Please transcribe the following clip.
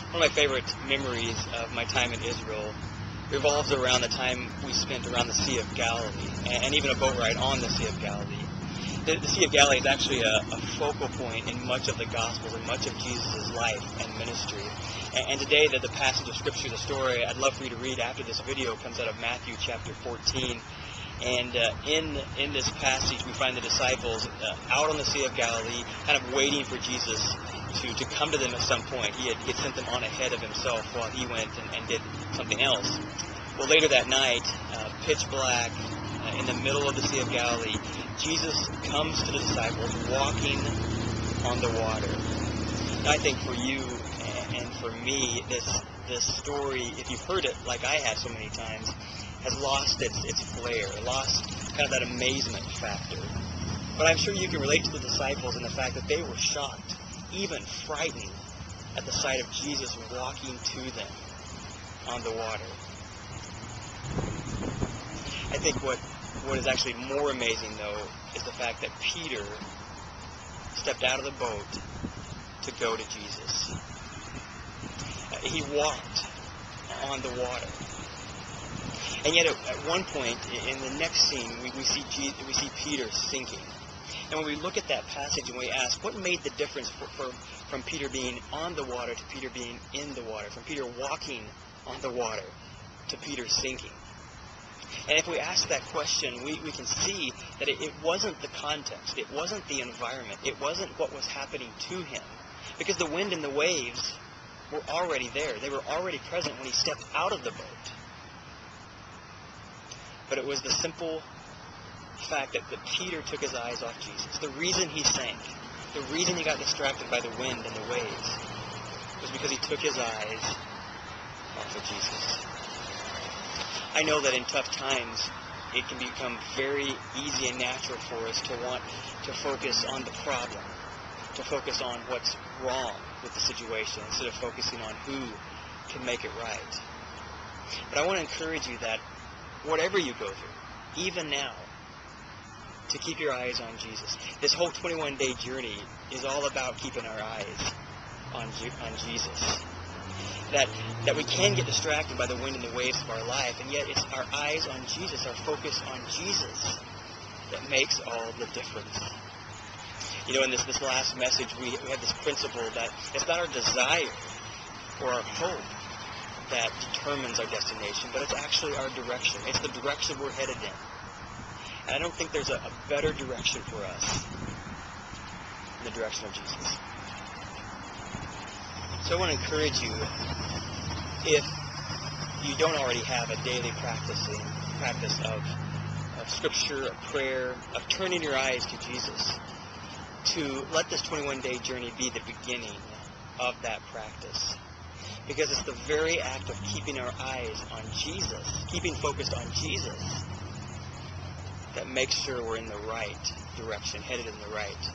One of my favorite memories of my time in Israel revolves around the time we spent around the Sea of Galilee, and even a boat ride on the Sea of Galilee. The Sea of Galilee is actually a focal point in much of the Gospels and much of Jesus' life and ministry. And today, the passage of Scripture, the story I'd love for you to read after this video, comes out of Matthew chapter 14. And in this passage, we find the disciples out on the Sea of Galilee, kind of waiting for Jesus to come to them at some point. He had sent them on ahead of himself while he went and did something else. Well, later that night, pitch black, in the middle of the Sea of Galilee, Jesus comes to the disciples walking on the water. And I think for you and for me, this story, if you've heard it like I have so many times, has lost its flair, lost kind of that amazement factor. But I'm sure you can relate to the disciples in the fact that they were shocked, even frightened, at the sight of Jesus walking to them on the water. I think what is actually more amazing, though, is the fact that Peter stepped out of the boat to go to Jesus. He walked on the water. And yet, at one point in the next scene, we see Peter sinking. And when we look at that passage and we ask, what made the difference from Peter being on the water to Peter being in the water, from Peter walking on the water to Peter sinking? And if we ask that question, we can see that it wasn't the context, it wasn't the environment, it wasn't what was happening to him, because the wind and the waves were already there. They were already present when he stepped out of the boat. But it was the simple fact that Peter took his eyes off Jesus. The reason he sank, the reason he got distracted by the wind and the waves, was because he took his eyes off of Jesus. I know that in tough times, it can become very easy and natural for us to want to focus on the problem, to focus on what's wrong with the situation, instead of focusing on who can make it right. But I want to encourage you that whatever you go through, even now, to keep your eyes on Jesus. This whole 21-day journey is all about keeping our eyes on Jesus. That we can get distracted by the wind and the waves of our life, and yet it's our eyes on Jesus, our focus on Jesus, that makes all the difference. You know, in this last message, we have this principle that it's not our desire or our hope that determines our destination, but it's actually our direction. It's the direction we're headed in. And I don't think there's a better direction for us than the direction of Jesus. So I want to encourage you, if you don't already have a daily practice of Scripture, of prayer, of turning your eyes to Jesus, to let this 21-day journey be the beginning of that practice. Because it's the very act of keeping our eyes on Jesus, keeping focused on Jesus, that makes sure we're in the right direction, headed in the right